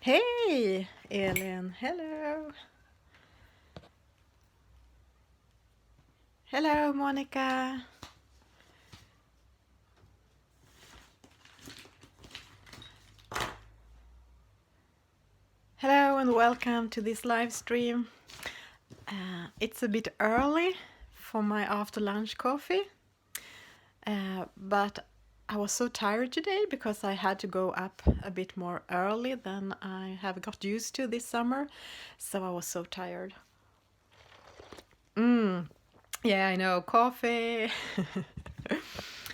Hey, Elin. Hello. Hello, Monica. Hello and welcome to this live stream. It's a bit early for my after lunch coffee, but I was so tired today because I had to go up a bit more early than I have got used to this summer, so I was so tired. Yeah, I know, coffee.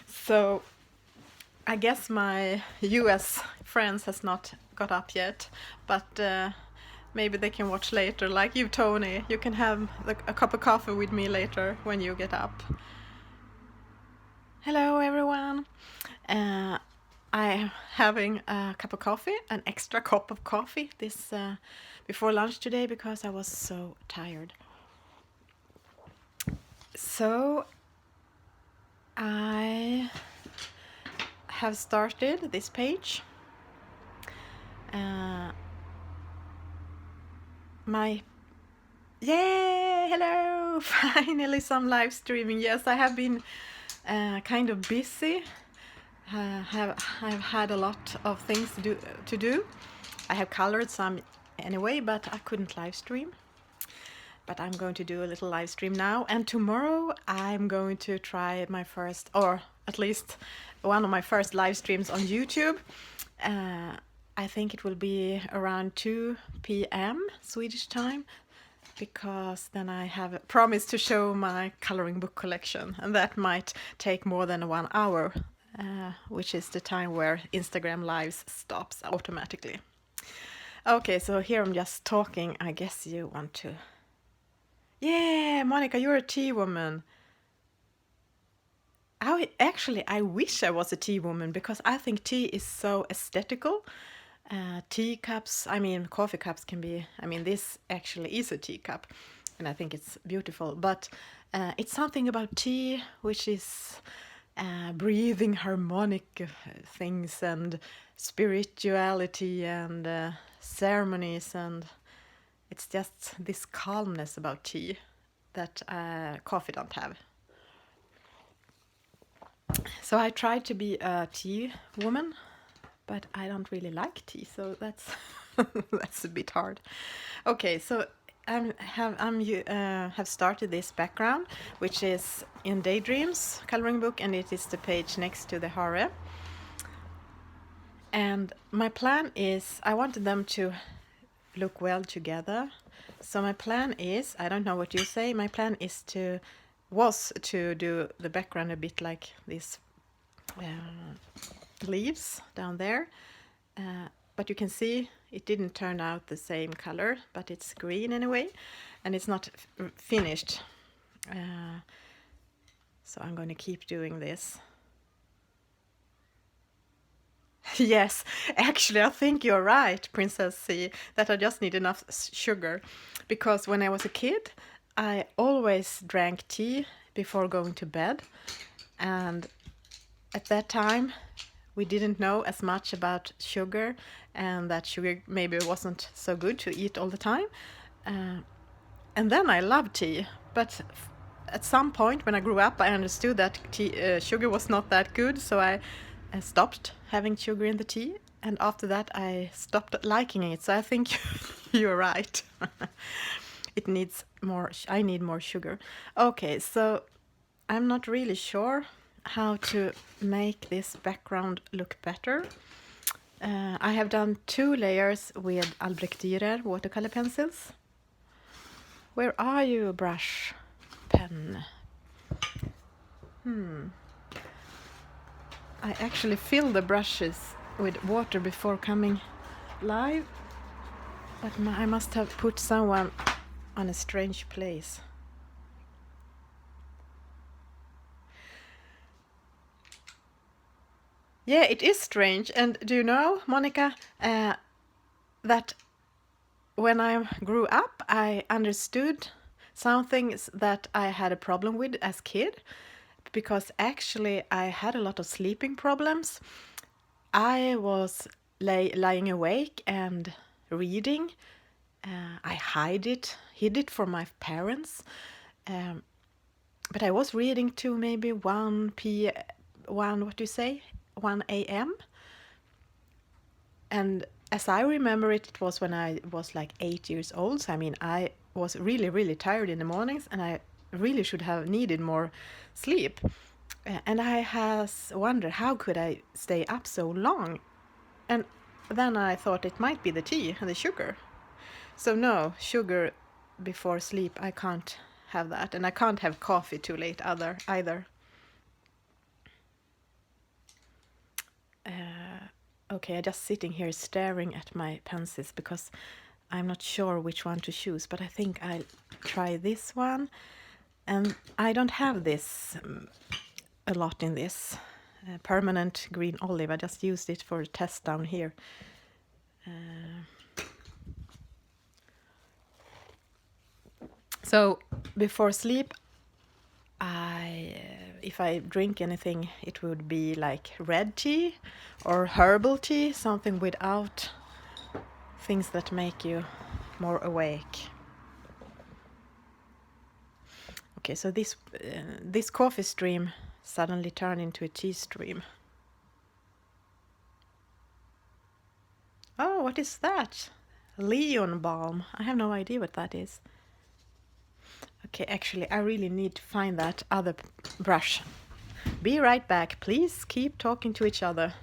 So I guess my US friends has not got up yet, but maybe they can watch later. Like you, Tony, you can have a cup of coffee with me later when you get up. Hello, everyone. I'm having a cup of coffee, an extra cup of coffee this before lunch today because I was so tired. So I have started this page. Yay! Hello! Finally some live streaming. Yes, I have been kind of busy. I've had a lot of things to do. I have colored some anyway, but I couldn't live stream. But I'm going to do a little live stream now, and tomorrow I'm going to try my first, or at least one of my first live streams on YouTube. I think it will be around 2 p.m. Swedish time, because then I have promised to show my coloring book collection, and that might take more than 1 hour, which is the time where Instagram Lives stops automatically. Okay, so here I'm just talking. I guess you want to... Yeah, Monica, you're a tea woman. I wish I was a tea woman because I think tea is so aesthetical. Teacups, coffee cups can be, this actually is a teacup, and I think it's beautiful, but it's something about tea which is breathing harmonic things and spirituality and ceremonies, and it's just this calmness about tea that coffee don't have. So I tried to be a tea woman, but I don't really like tea, so that's that's a bit hard. Okay, so I have started this background, which is in Daydreams coloring book, and it is the page next to the hare. And my plan is I wanted them to look well together. So my plan is, I don't know what you say, my plan was to do the background a bit like this leaves down there, but you can see it didn't turn out the same color, but it's green anyway, and it's not finished, so I'm going to keep doing this. Yes, actually I think you're right, Princess C, that I just need enough sugar, because when I was a kid I always drank tea before going to bed, and at that time we didn't know as much about sugar, and that sugar maybe wasn't so good to eat all the time. And then I loved tea, but at some point when I grew up I understood that sugar was not that good, so I stopped having sugar in the tea, and after that I stopped liking it. So I think you're right. It needs more, I need more sugar. Okay, so I'm not really sure how to make this background look better. I have done 2 layers with Albrecht Dürer watercolor pencils. Where are you, brush pen? I actually fill the brushes with water before coming live, but I must have put someone on a strange place. Yeah, it is strange. And do you know, Monica, that when I grew up, I understood some things that I had a problem with as kid, because actually I had a lot of sleeping problems. I was lying awake and reading. I hid it from my parents. But I was reading to maybe 1 a.m. And as I remember it, it was when I was like 8 years old. So I mean, I was really, really tired in the mornings, and I really should have needed more sleep. And I has wondered how could I stay up so long. And then I thought it might be the tea and the sugar. So no, sugar before sleep, I can't have that. And I can't have coffee too late either. Okay, I'm just sitting here staring at my pencils because I'm not sure which one to choose, but I think I'll try this one. And I don't have this a lot in this permanent green olive. I just used it for a test down here. So before sleep, if I drink anything, it would be like red tea or herbal tea, something without things that make you more awake. Okay, so this coffee stream suddenly turned into a tea stream. Oh, what is that? Leon balm. I have no idea what that is. Okay, actually, I really need to find that other brush. Be right back. Please keep talking to each other.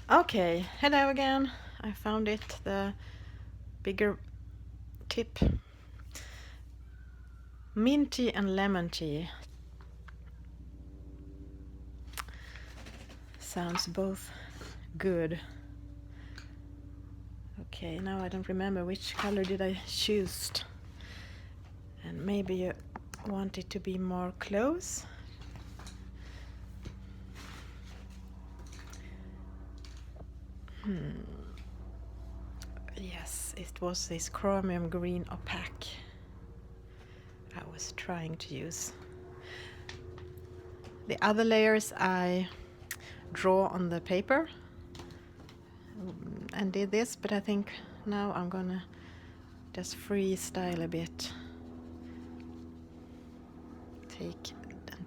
Okay, hello again. I found it, the bigger tip. Mint tea and lemon tea. Sounds both good. Okay, now I don't remember which color did I choose. And maybe you want it to be more close. Yes, it was this chromium green opaque I was trying to use. The other layers I draw on the paper and did this, but I think now I'm gonna just freestyle a bit.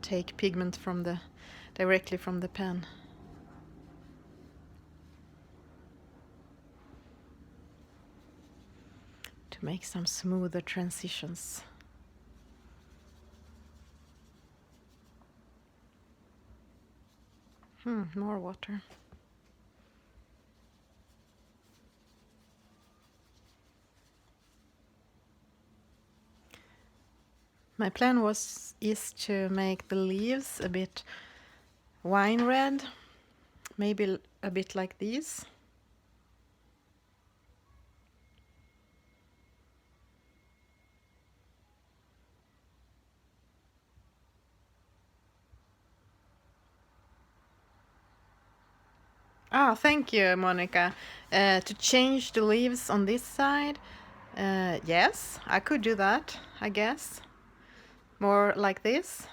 Take pigment directly from the pen. To make some smoother transitions. More water. My plan is to make the leaves a bit wine red, maybe a bit like these. Thank you, Monica. To change the leaves on this side, yes, I could do that, I guess. More like this.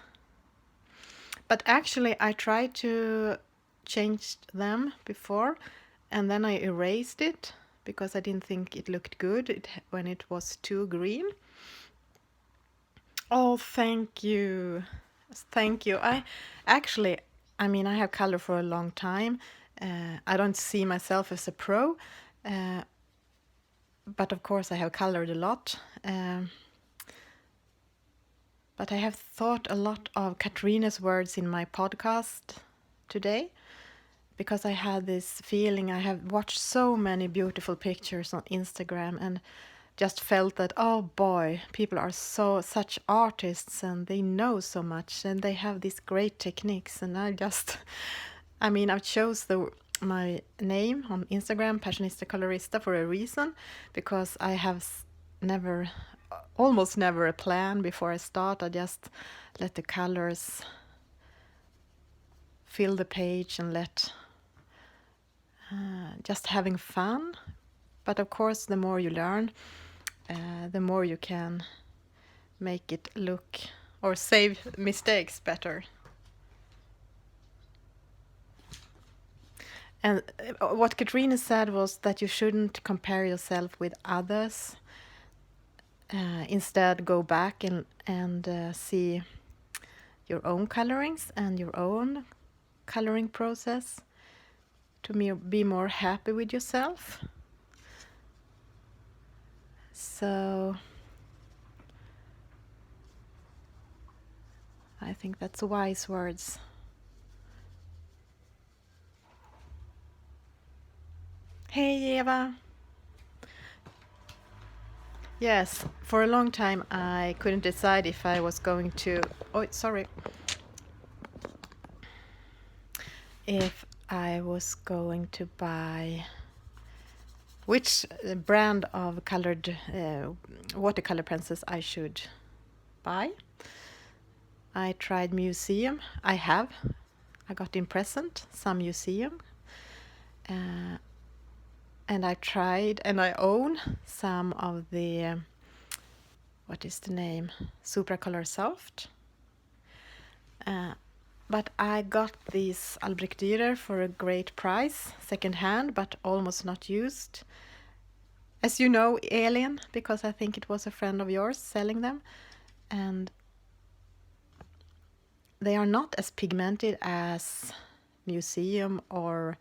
But actually, I tried to change them before, and then I erased it because I didn't think it looked good when it was too green. Oh, thank you. Thank you. I have color for a long time. I don't see myself as a pro, but of course I have colored a lot. But I have thought a lot of Katrina's words in my podcast today, because I had this feeling. I have watched so many beautiful pictures on Instagram, and just felt that, oh boy, people are such artists and they know so much and they have these great techniques. And I just, I mean, I chose my name on Instagram, Passionista Colorista, for a reason, because I have never, almost never a plan before I start. I just let the colors fill the page and let just having fun. But of course, the more you learn, the more you can make it look or save mistakes better. And what Katrina said was that you shouldn't compare yourself with others. Instead, go back and see your own colorings and your own coloring process to be more happy with yourself. So I think that's wise words. Hey, Eva. Yes, for a long time I couldn't decide if I was going to... Oh, sorry. If I was going to buy... Which brand of colored watercolor pencils I should buy. I tried museum. I got in present some museum. And I tried, and I own some of the, what is the name? Supracolor Soft. But I got these Albrecht Dürer for a great price, second hand, but almost not used. As you know, Elin, because I think it was a friend of yours selling them. And they are not as pigmented as museum or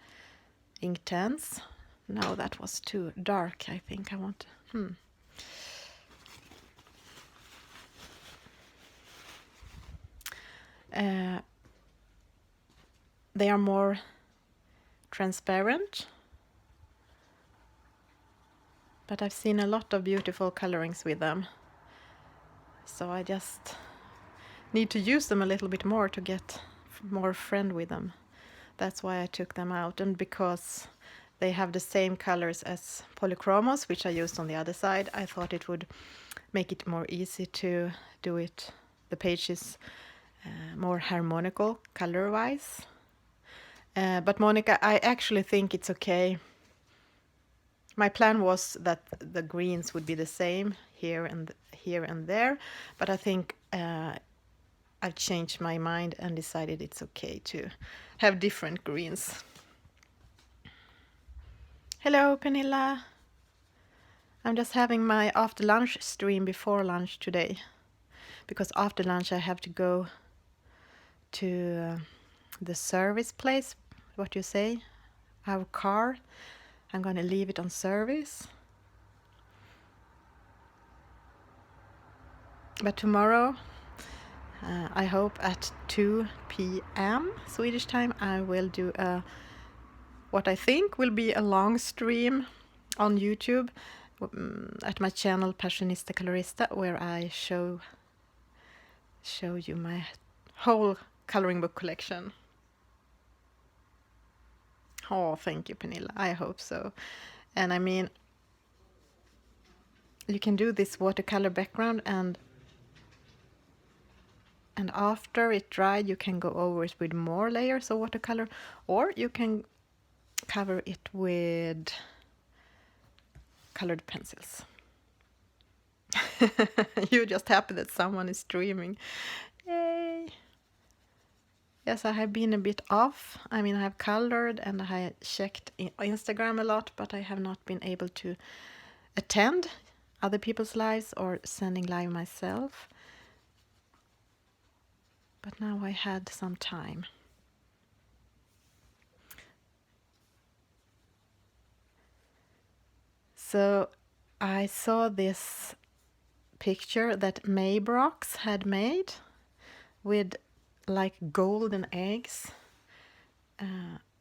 Inktense. No, that was too dark, I think. I want... They are more transparent. But I've seen a lot of beautiful colorings with them. So I just need to use them a little bit more to get more friend with them. That's why I took them out. And because they have the same colors as Polychromos, which I used on the other side, I thought it would make it more easy to do it, the pages, more harmonical color-wise. But Monica, I actually think it's okay. My plan was that the greens would be the same here and there, but I think I've changed my mind and decided it's okay to have different greens. Hello, Pernilla. I'm just having my after lunch stream before lunch today, because after lunch I have to go to the service place. What do you say? Our car. I'm going to leave it on service. But tomorrow, I hope at 2 p.m. Swedish time, I will do what I think will be a long stream on YouTube at my channel Passionista Colorista, where I show you my whole coloring book collection. Oh, thank you, Pernilla. I hope so. And I mean, you can do this watercolor background, and after it dried, you can go over it with more layers of watercolor, or you can cover it with colored pencils. You're just happy that someone is streaming. Yay! Yes, I have been a bit off. I mean, I have colored and I have checked Instagram a lot, but I have not been able to attend other people's lives or sending live myself. But now I had some time. So I saw this picture that Maybrox had made with like golden eggs.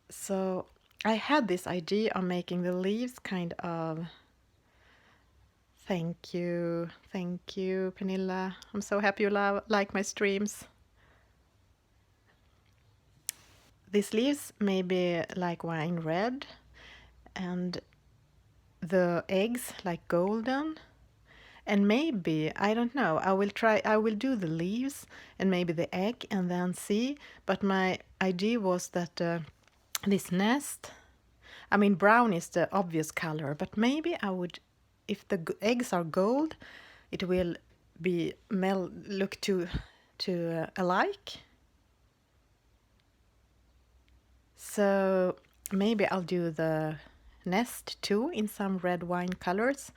So I had this idea of making the leaves kind of Thank you. Thank you, Pernilla. I'm so happy you like my streams. These leaves may be like wine red, and the eggs like golden. And maybe, I don't know, I will do the leaves and maybe the egg and then see. But my idea was that this nest, I mean, brown is the obvious color, but maybe I would, if the eggs are gold, it will look to alike. So maybe I'll do the nest too in some red wine colors.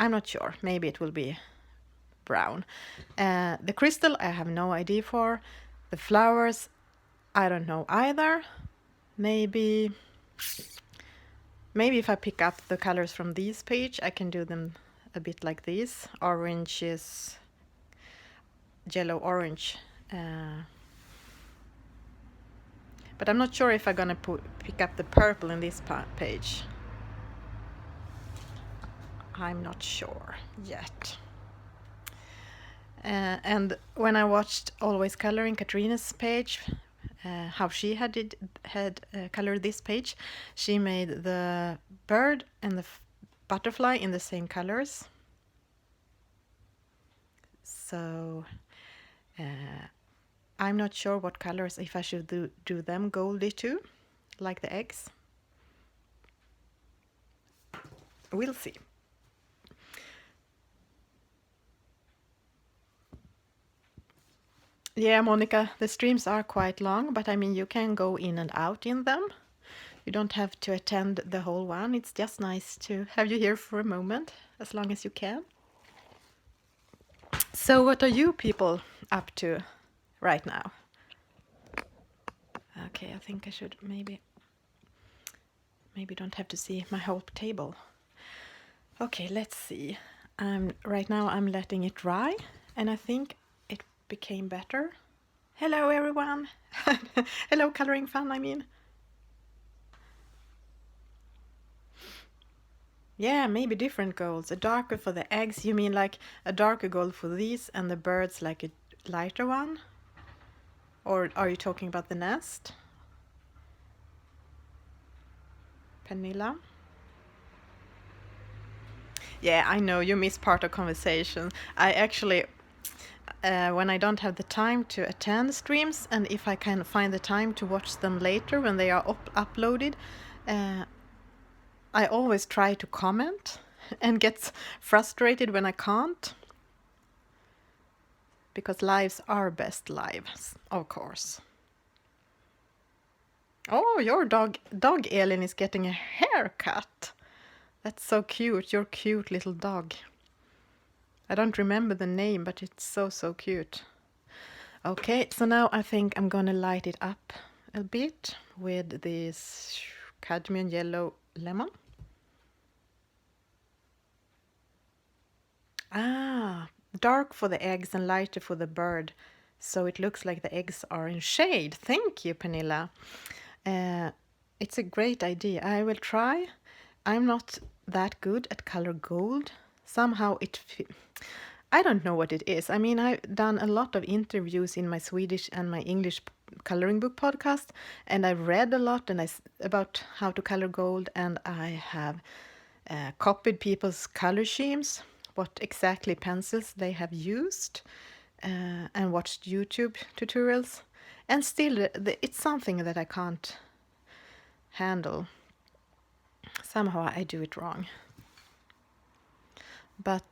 I'm not sure. Maybe it will be brown. The crystal I have no idea for. The flowers I don't know either. Maybe if I pick up the colors from this page, I can do them a bit like this. Oranges, yellow, orange. But I'm not sure if I'm gonna pick up the purple in this page. I'm not sure yet. And when I watched Always Coloring Katrina's page, how she had colored this page, she made the bird and the butterfly in the same colors. So I'm not sure what colors, if I should do them goldy too, like the eggs. We'll see. Yeah, Monica, the streams are quite long, but I mean, you can go in and out in them. You don't have to attend the whole one. It's just nice to have you here for a moment, as long as you can. So what are you people up to right now? Okay, I think I should maybe don't have to see my whole table. Okay, let's see. Right now I'm letting it dry, and I think it became better. Hello everyone. Hello coloring fun, I mean. Yeah, maybe different golds. A darker for the eggs. You mean like a darker gold for these and the birds like a lighter one? Or are you talking about the nest? Pernilla? Yeah, I know you miss part of conversation. I actually, when I don't have the time to attend streams, and if I can find the time to watch them later when they are uploaded, I always try to comment and get frustrated when I can't. Because lives are best lives, of course. Oh, your dog Elin is getting a haircut. That's so cute, your cute little dog. I don't remember the name, but it's so cute. Okay, so now I think I'm gonna light it up a bit with this cadmium yellow lemon. Dark for the eggs and lighter for the bird, so it looks like the eggs are in shade. Thank you, Pernilla. It's a great idea. I will try. I'm not that good at color gold. Somehow I don't know what it is. I mean, I've done a lot of interviews in my Swedish and my English coloring book podcast, and I've read a lot about how to color gold, and I have copied people's color schemes, what exactly pencils they have used, and watched YouTube tutorials. And still, it's something that I can't handle. Somehow I do it wrong. But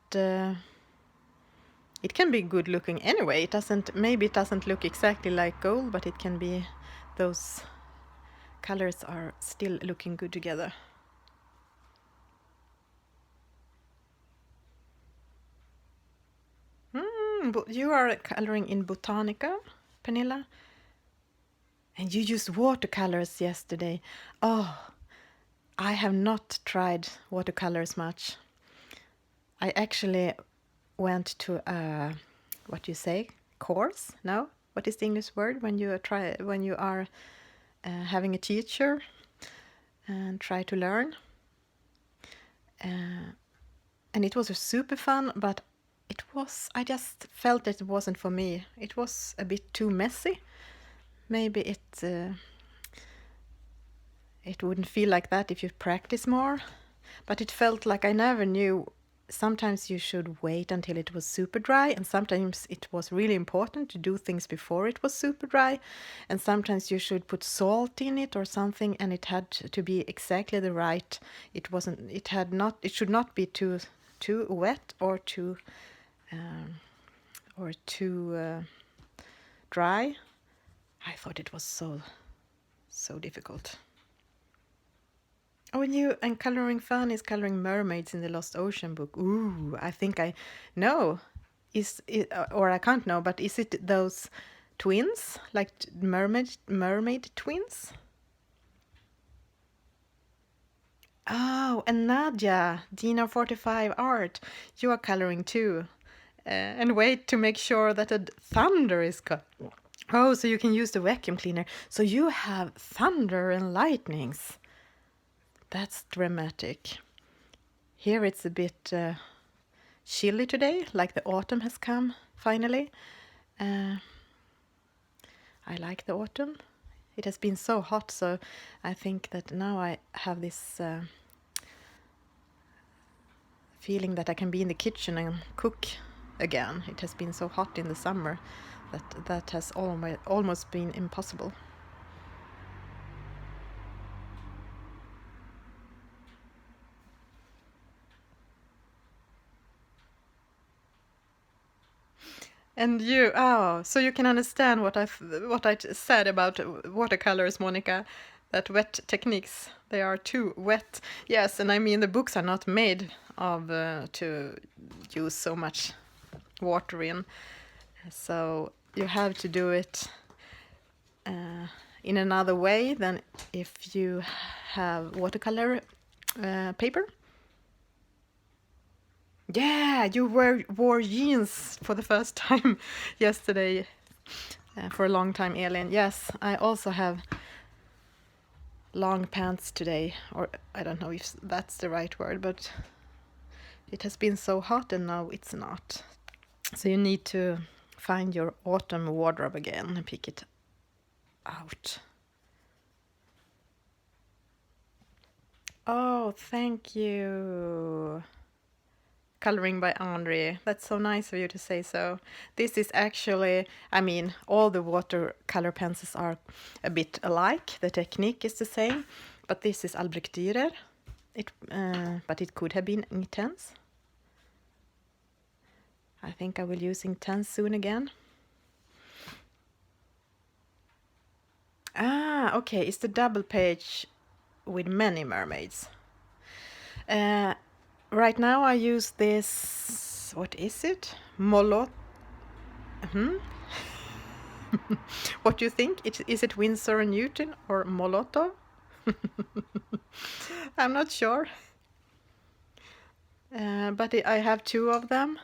it can be good looking anyway. Maybe it doesn't look exactly like gold, but it can be, those colors are still looking good together. You are coloring in Botanica, Pernilla? And you used watercolors yesterday. Oh, I have not tried watercolors much. I actually went to a, what you say, course? No? What is the English word when you are having a teacher and try to learn? And and it was super fun, but I just felt that it wasn't for me. It was a bit too messy. Maybe it wouldn't feel like that if you practice more, but it felt like I never knew. Sometimes you should wait until it was super dry, and sometimes it was really important to do things before it was super dry, and sometimes you should put salt in it or something, and it had to be exactly the right. It should not be too wet or too dry. I thought it was so difficult. Oh, and coloring fun is coloring mermaids in the Lost Ocean book. Ooh, I think I know. Is it, or I can't know, but is it those twins, like mermaid twins? Oh, and Nadia, Dina 45 Art, you are coloring too. And wait to make sure that the thunder is cut. Oh, so you can use the vacuum cleaner. So you have thunder and lightnings. That's dramatic. Here it's a bit chilly today, like the autumn has come finally. I like the autumn. It has been so hot, so I think that now I have this feeling that I can be in the kitchen and cook again. It has been so hot in the summer that has almost been impossible. And so you can understand what I said about watercolors, Monica, that wet techniques, they are too wet. Yes, and I mean the books are not made of to use so much water in, so you have to do it in another way than if you have watercolor paper. Yeah, you wore jeans for the first time yesterday. For a long time, Elin. Yes, I also have long pants today, or I don't know if that's the right word, but it has been so hot and now it's not. So you need to find your autumn wardrobe again and pick it out. Oh, thank you. Coloring by Andre. That's so nice of you to say so. This is actually, I mean, all the watercolor pencils are a bit alike. The technique is the same, but this is Albrecht Dürer. But it could have been Intense. I think I will use Intense soon again. Ah, okay, it's the double page with many mermaids. Right now I use this, what is it? Molot. What do you think? Is it Winsor & Newton or Molotov? I'm not sure. But I have two of them.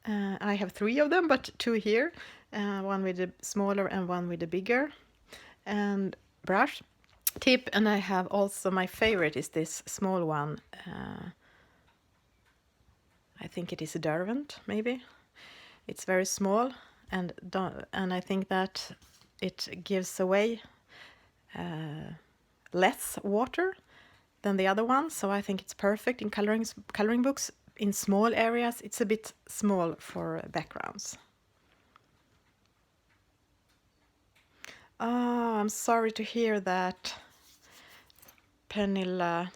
I have three of them, but two here. One with the smaller and one with the bigger. And brush tip. And I have also, my favorite is this small one. I think it is a Derwent, maybe. It's very small, and I think that it gives away less water than the other one, so I think it's perfect in coloring books. In small areas, it's a bit small for backgrounds. Oh, I'm sorry to hear that, Pernilla,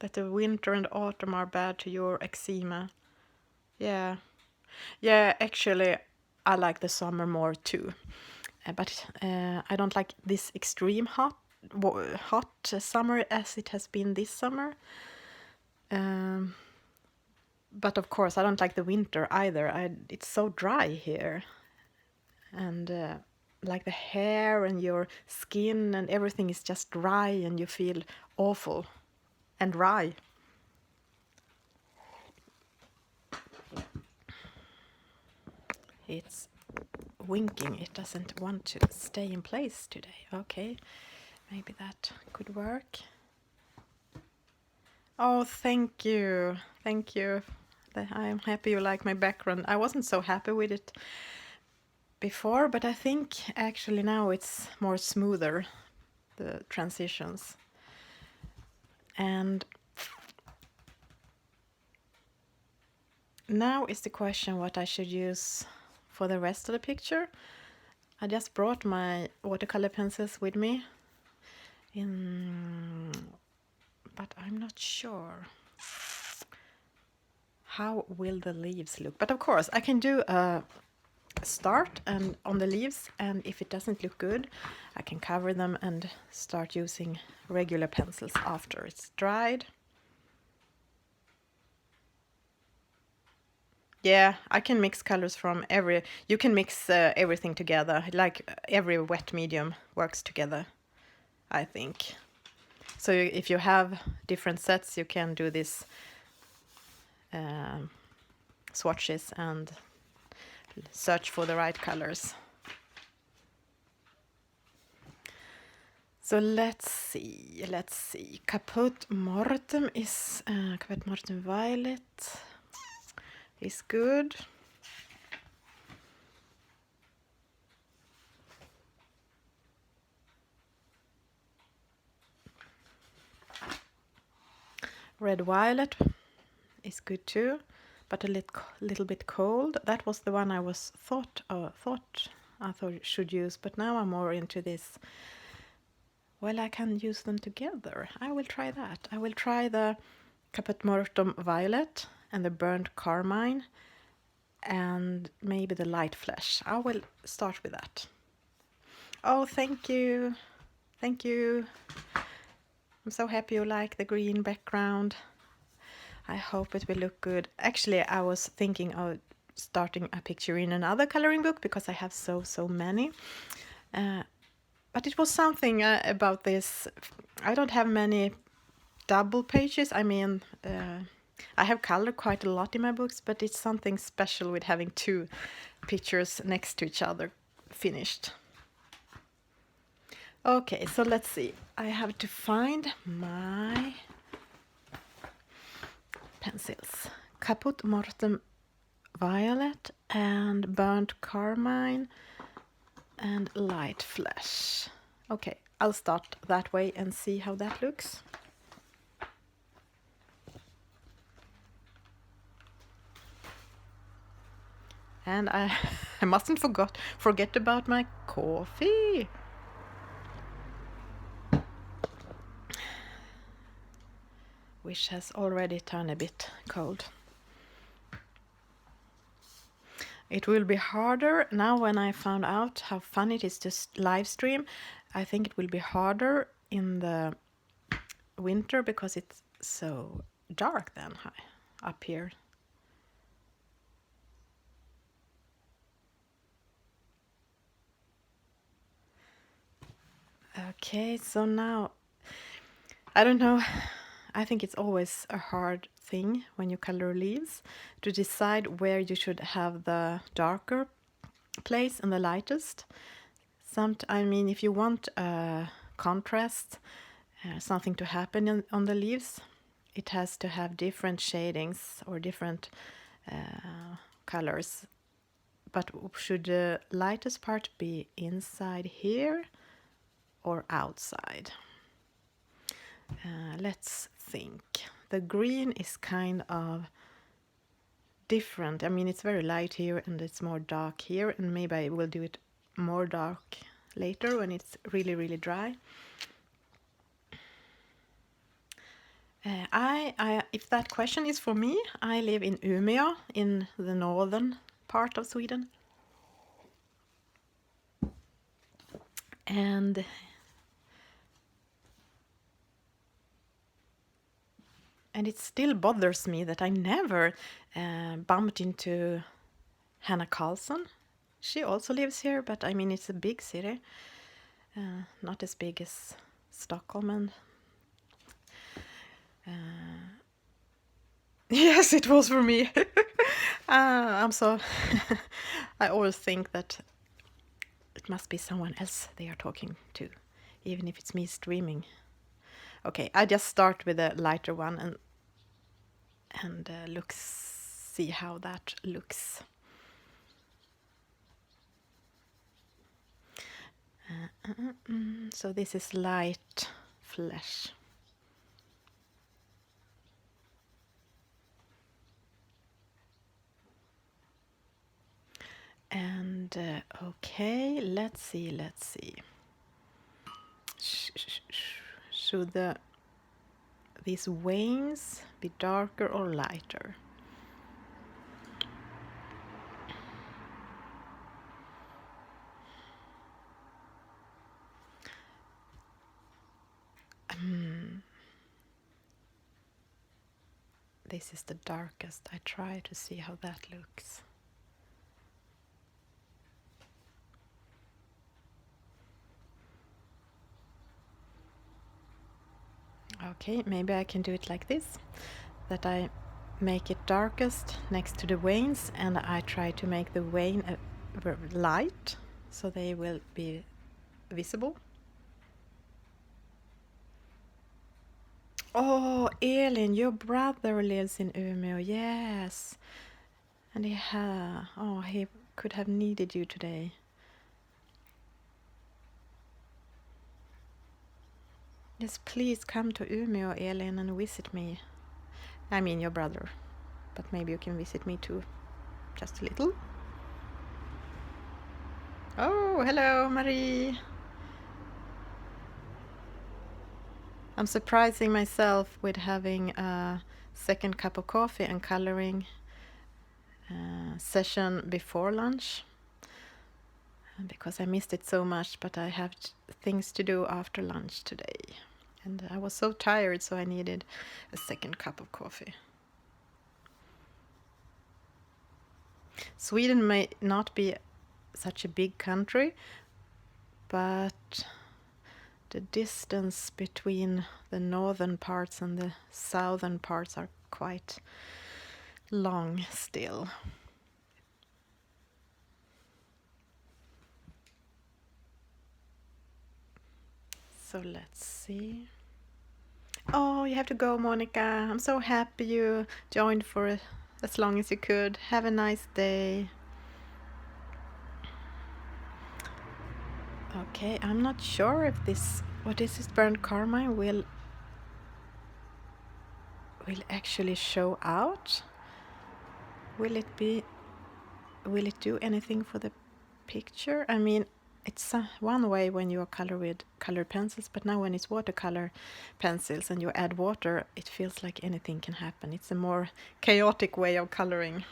that the winter and autumn are bad to your eczema. Yeah. Yeah, actually, I like the summer more too. But I don't like this extreme hot summer as it has been this summer. But of course, I don't like the winter either. It's so dry here. And like the hair and your skin and everything is just dry and you feel awful and dry. It's winking. It doesn't want to stay in place today. Okay, maybe that could work. Oh, thank you. Thank you. I'm happy you like my background. I wasn't so happy with it before, but I think actually now it's more smoother, the transitions. And now is the question what I should use for the rest of the picture. I just brought my watercolor pencils with me, but I'm not sure. How will the leaves look? But of course, I can do a start and on the leaves, and if it doesn't look good, I can cover them and start using regular pencils after it's dried. Yeah, I can mix colors from you can mix everything together, like every wet medium works together, I think. So if you have different sets, you can do this swatches and search for the right colors. So let's see. Caput Mortem is Caput Mortem Violet is good. Red Violet is good too, but a little bit cold. That was the one I thought I should use, but now I'm more into this. Well, I can use them together. I will try that. I will try the Caput Mortem Violet and the Burnt Carmine and maybe the Light Flesh. I will start with that. Oh, thank you. Thank you. I'm so happy you like the green background. I hope it will look good. Actually, I was thinking of starting a picture in another coloring book because I have so many. But it was something about this. I don't have many double pages. I mean, I have color quite a lot in my books, but it's something special with having two pictures next to each other finished. Okay, so let's see. I have to find my pencils. Caput Mortem Violet and Burnt Carmine and Light Flesh. Okay, I'll start that way and see how that looks. And I mustn't forget about my coffee. Which has already turned a bit cold. It will be harder now when I found out how fun it is to live stream. I think it will be harder in the winter because it's so dark then up here. Okay, so now I don't know. I think it's always a hard thing when you color leaves to decide where you should have the darker place and the lightest. I mean, if you want a contrast, something to happen on the leaves, it has to have different shadings or different colors. But should the lightest part be inside here or outside? Let's think. The green is kind of different. I mean, it's very light here and it's more dark here, and maybe I will do it more dark later when it's really dry. If that question is for me, I live in Umeå in the northern part of Sweden. And it still bothers me that I never bumped into Hanna Karlzon. She also lives here, but I mean, it's a big city. Not as big as Stockholm. And yes, it was for me. I'm so... I always think that it must be someone else they are talking to, even if it's me streaming. Okay, I just start with a lighter one, and and see how that looks. So this is light flesh. And okay, let's see. Should these veins be darker or lighter? This is the darkest. I try to see how that looks. Okay, maybe I can do it like this, that I make it darkest next to the veins, and I try to make the vein light so they will be visible. Oh, Elin, your brother lives in Umeå, yes. And he could have needed you today. Yes, please come to Umeå, Elin, and visit me. I mean your brother, but maybe you can visit me too, just a little. Oh, hello, Marie. I'm surprising myself with having a second cup of coffee and coloring session before lunch, because I missed it so much, but I have things to do after lunch today. And I was so tired, so I needed a second cup of coffee. Sweden may not be such a big country, but the distance between the northern parts and the southern parts are quite long still. So let's see. Oh, you have to go, Monica. I'm so happy you joined for as long as you could. Have a nice day. Okay, I'm not sure if what is this burnt carmine will actually show out. Will it do anything for the picture? I mean, it's one way when you color with colored pencils, but now when it's watercolor pencils and you add water, it feels like anything can happen. It's a more chaotic way of coloring.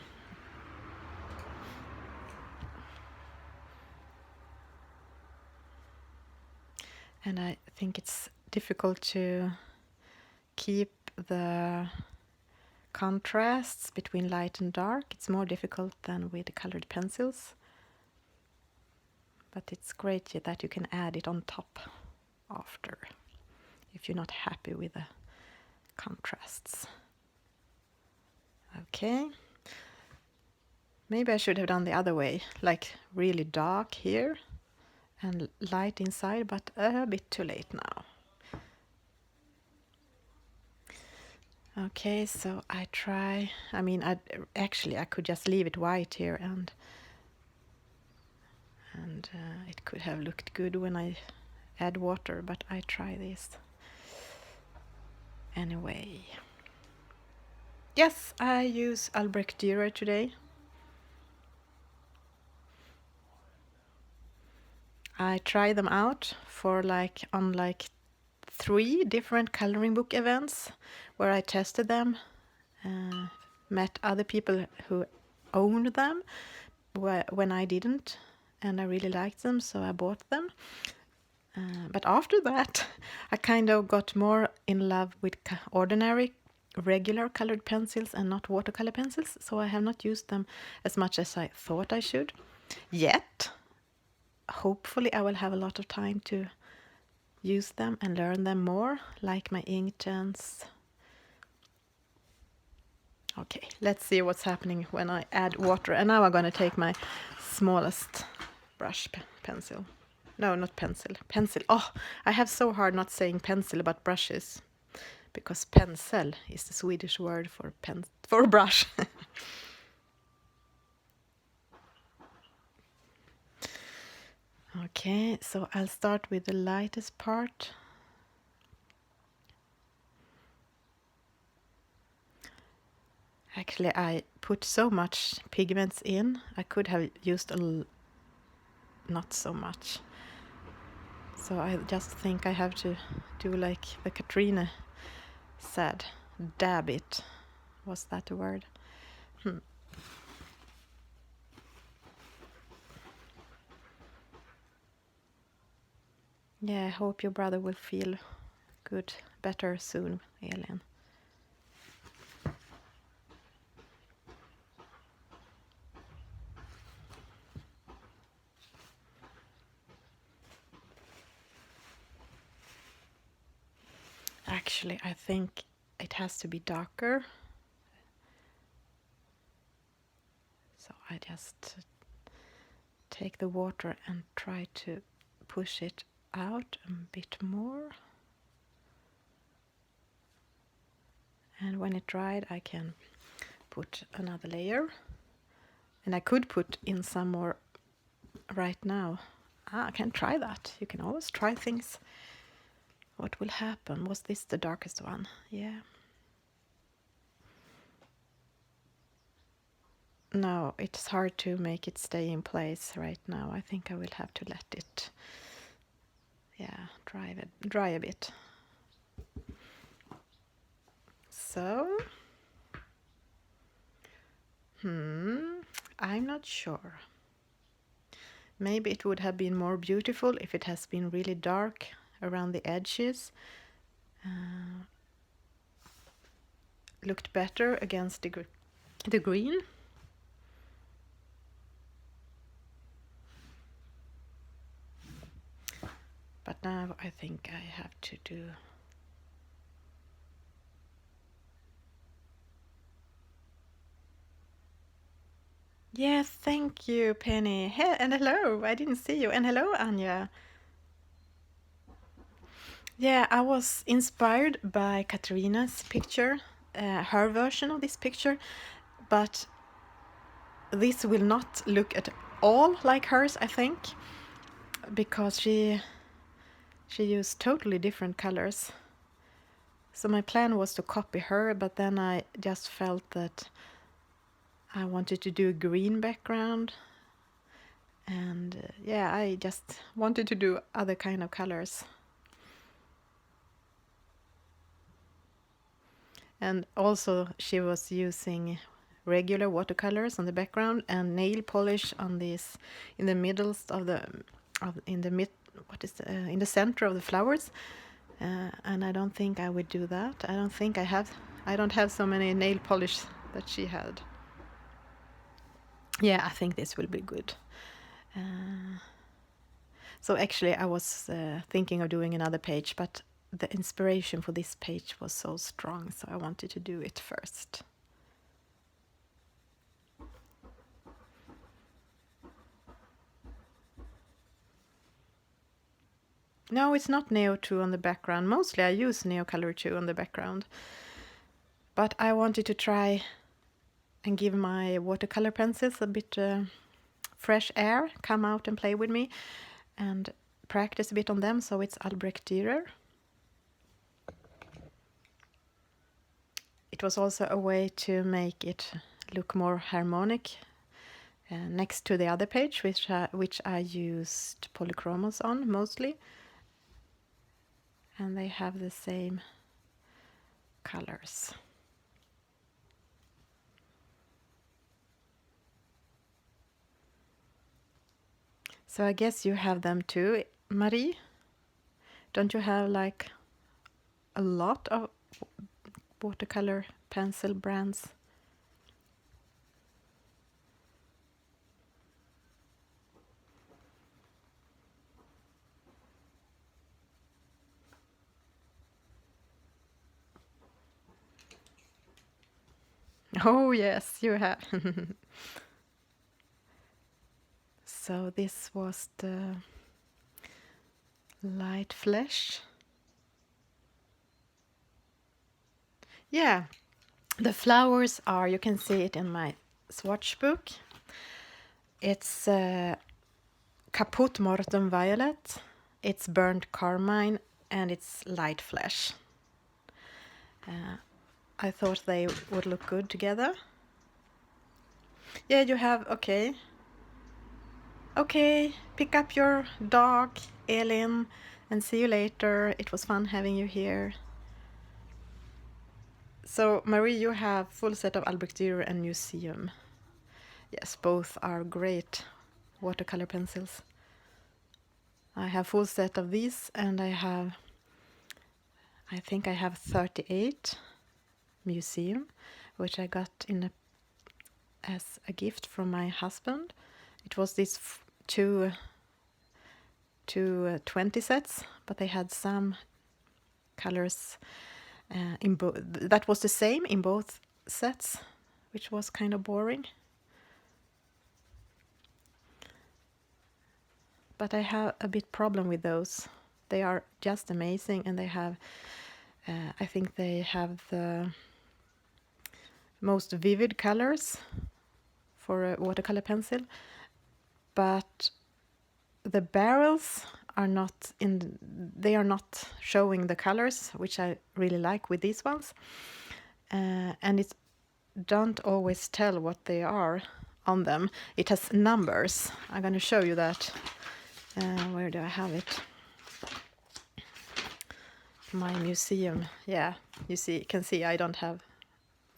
And I think it's difficult to keep the contrasts between light and dark. It's more difficult than with colored pencils. But it's great that you can add it on top after, if you're not happy with the contrasts. Okay. Maybe I should have done the other way, like really dark here and light inside, but a bit too late now. Okay, so I try. I mean, I could just leave it white here, and it could have looked good when I add water, but I try this anyway. Yes, I use Albrecht Dürer today. I try them out for on 3 different coloring book events where I tested them, met other people who owned them when I didn't, and I really liked them, so I bought them. But after that, I kind of got more in love with ordinary, regular colored pencils and not watercolor pencils, so I have not used them as much as I thought I should yet. Hopefully I will have a lot of time to use them and learn them more, like my Inktense. Okay, let's see what's happening when I add water. And now I'm going to take my smallest brush pencil. No, not pencil. Pencil. Oh, I have so hard not saying pencil but brushes, because pencil is the Swedish word for brush. Okay, so I'll start with the lightest part. Actually, I put so much pigments in, I could have used not so much. So I just think I have to do like the Katrina said, dab it. Was that a word? Yeah, I hope your brother will feel good, better soon, Elin. Actually, I think it has to be darker. So I just take the water and try to push it out a bit more. And when it dried, I can put another layer. And I could put in some more right now. I can try that. You can always try things. What will happen? Was this the darkest one? Yeah. No, it's hard to make it stay in place right now. I think I will have to let it, dry a bit. So, I'm not sure. Maybe it would have been more beautiful if it has been really dark around the edges. Looked better against the green. But now I think I have to do... Yeah, thank you, Penny. Hey, and hello, I didn't see you. And hello, Anja. Yeah, I was inspired by Katarina's picture, her version of this picture, but this will not look at all like hers, I think, because she used totally different colors. So my plan was to copy her, but then I just felt that I wanted to do a green background, and I just wanted to do other kind of colors. And also she was using regular watercolors on the background and nail polish on this in the middle of the in the center of the flowers, and I don't think I would do that. I don't have so many nail polish that she had. Yeah, I think this will be good. So actually I was thinking of doing another page, but the inspiration for this page was so strong, so I wanted to do it first. No, it's not Neo 2 on the background. Mostly I use Neo Color 2 on the background. But I wanted to try and give my watercolor pencils a bit fresh air, come out and play with me, and practice a bit on them, so it's Albrecht Dürer. It was also a way to make it look more harmonic next to the other page, which I used polychromos on mostly. And they have the same colors. So I guess you have them too, Marie? Don't you have like a lot of watercolor pencil brands? Oh yes, you have. So this was the light flesh. Yeah, the flowers are, you can see it in my swatch book. It's Caput Mortem Violet, it's Burnt Carmine, and it's Light Flesh. I thought they would look good together. Yeah, you have, okay. Okay, pick up your dog, Elin, and see you later. It was fun having you here. So, Marie, you have full set of Albrecht Dürer and Museum. Yes, both are great watercolor pencils. I have full set of these, and I think I have 38 Museum, which I got as a gift from my husband. It was these two 20 sets, but they had some colors that was the same in both sets, which was kind of boring. But I have a bit problem with those. They are just amazing, and they have, I think they have the most vivid colors for a watercolor pencil, but the barrels are not they are not showing the colors, which I really like with these ones, and it don't always tell what they are on them. It has numbers. I'm going to show you that. Where do I have it? My Museum. Yeah, you can see I don't have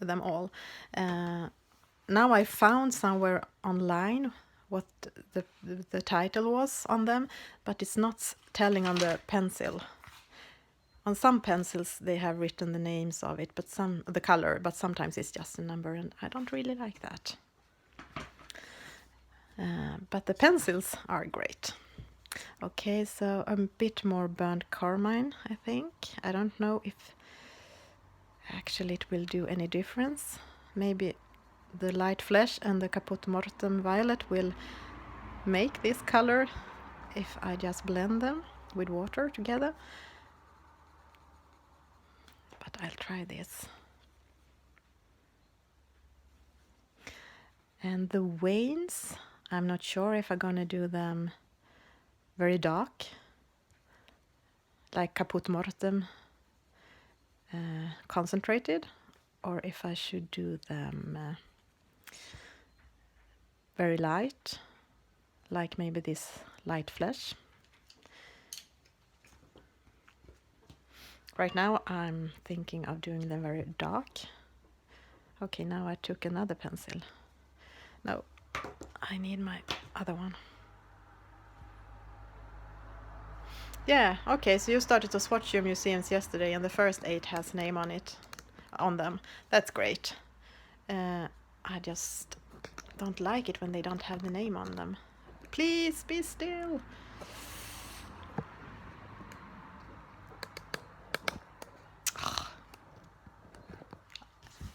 them all. Now I found somewhere online what the title was on them, but it's not telling on the pencil. On some pencils they have written the names of it, but the color, but sometimes it's just a number, and I don't really like that. But the pencils are great. Okay, so a bit more burnt carmine, I think. I don't know if actually it will do any difference. Maybe the light flesh and the Caput Mortem violet will make this color if I just blend them with water together. But I'll try this. And the veins, I'm not sure if I'm gonna do them very dark, like Caput Mortem concentrated, or if I should do them very light, like maybe this light flesh. Right now I'm thinking of doing them very dark. Okay, now I took another pencil. No, I need my other one. Yeah, okay, so you started to swatch your museums yesterday, and the first 8 has name on them. That's great. I just don't like it when they don't have the name on them. Please be still.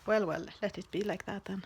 Well, let it be like that then.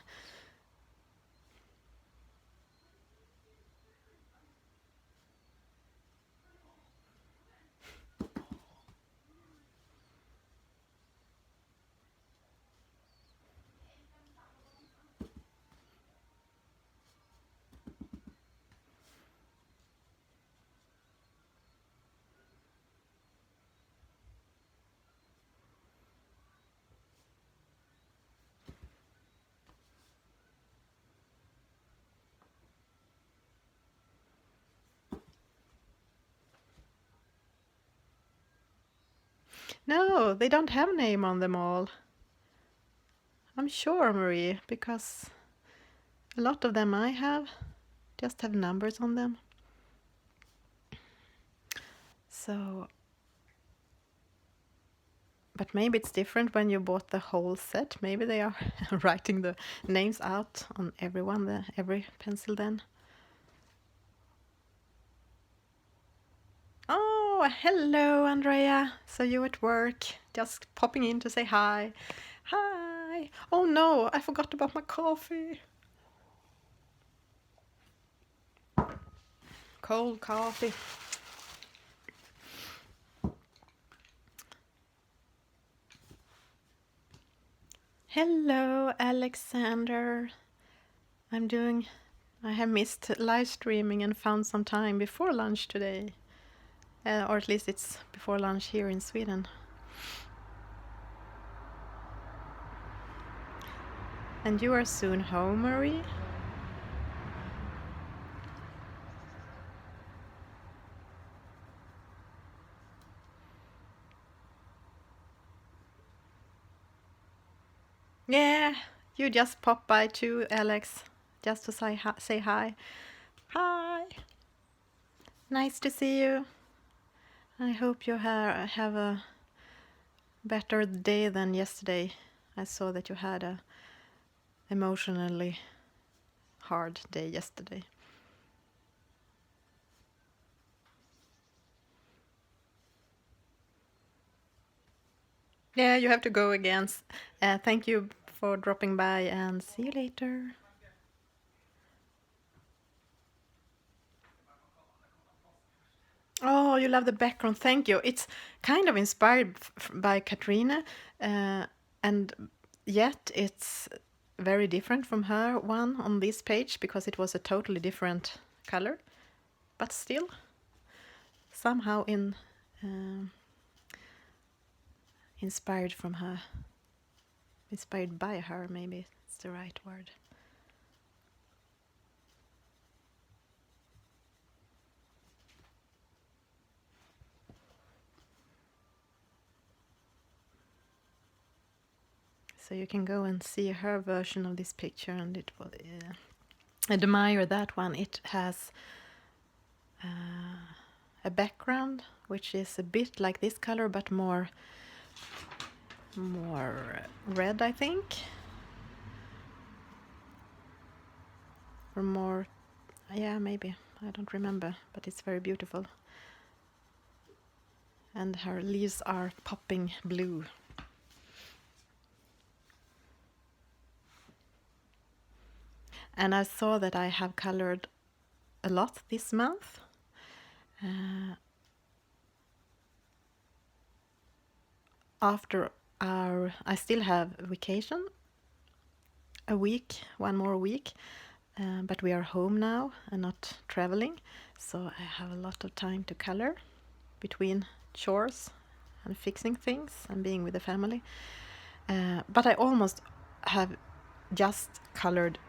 No, they don't have name on them all. I'm sure, Marie, because a lot of them I have just have numbers on them. So, but maybe it's different when you bought the whole set. Maybe they are writing the names out on every pencil then. Oh, hello, Andrea. So you at work, just popping in to say hi. Hi. Oh no, I forgot about my coffee. Cold coffee. Hello, Alexander. I have missed live streaming and found some time before lunch today. Or at least it's before lunch here in Sweden. And you are soon home, Marie? Yeah, you just popped by too, Alex, just to say hi. Hi, nice to see you. I hope you have a better day than yesterday. I saw that you had a emotionally hard day yesterday. Yeah, you have to go again. Thank you for dropping by and see you later. Oh, you love the background. Thank you. It's kind of inspired by Katrina, and yet it's very different from her one on this page because it was a totally different color, but still somehow inspired from her, inspired by her, maybe it's the right word. So you can go and see her version of this picture, and it will admire that one. It has a background which is a bit like this color, but more red, I think, or more. Yeah, maybe, I don't remember, but it's very beautiful. And her leaves are popping blue. And I saw that I have colored a lot this month. After I still have vacation, one more week, but we are home now and not traveling, so I have a lot of time to color between chores and fixing things and being with the family. But I almost have just colored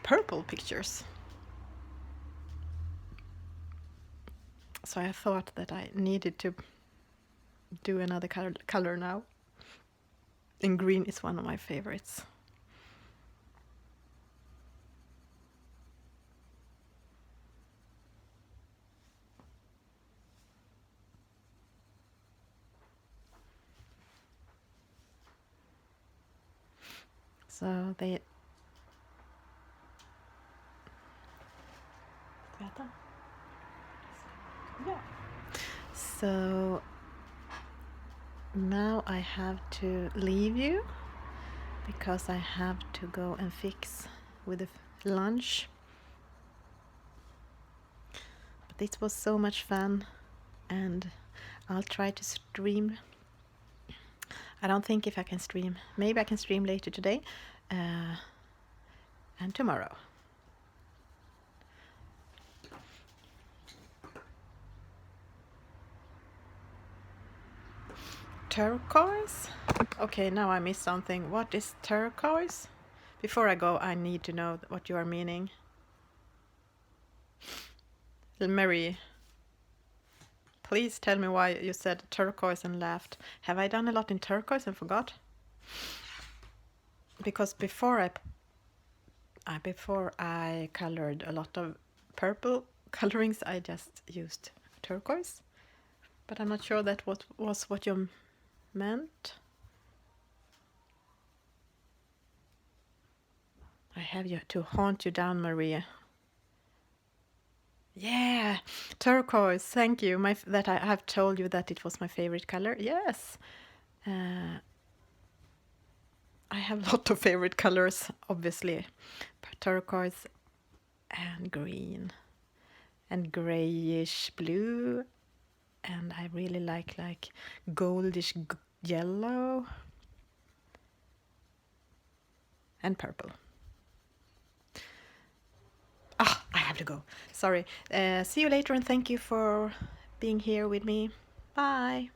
purple pictures. So I thought that I needed to do another color now. And green is one of my favorites. So they... Yeah. So now I have to leave you because I have to go and fix with the lunch. But it was so much fun, and I'll try to stream. I don't think if I can stream. Maybe I can stream later today and tomorrow. Turquoise? Okay, now I missed something. What is turquoise? Before I go, I need to know what you are meaning. Marie, please tell me why you said turquoise and laughed. Have I done a lot in turquoise and forgot? Because before I colored a lot of purple colorings, I just used turquoise. But I'm not sure that was what you meant. I have to haunt you down, Maria. Yeah, turquoise. Thank you. That I have told you that it was my favorite color. Yes. I have a lot of favorite colors, obviously. Turquoise and green and grayish blue, and I really like goldish yellow. and purple. Ah, I have to go. Sorry. See you later and thank you for being here with me. Bye.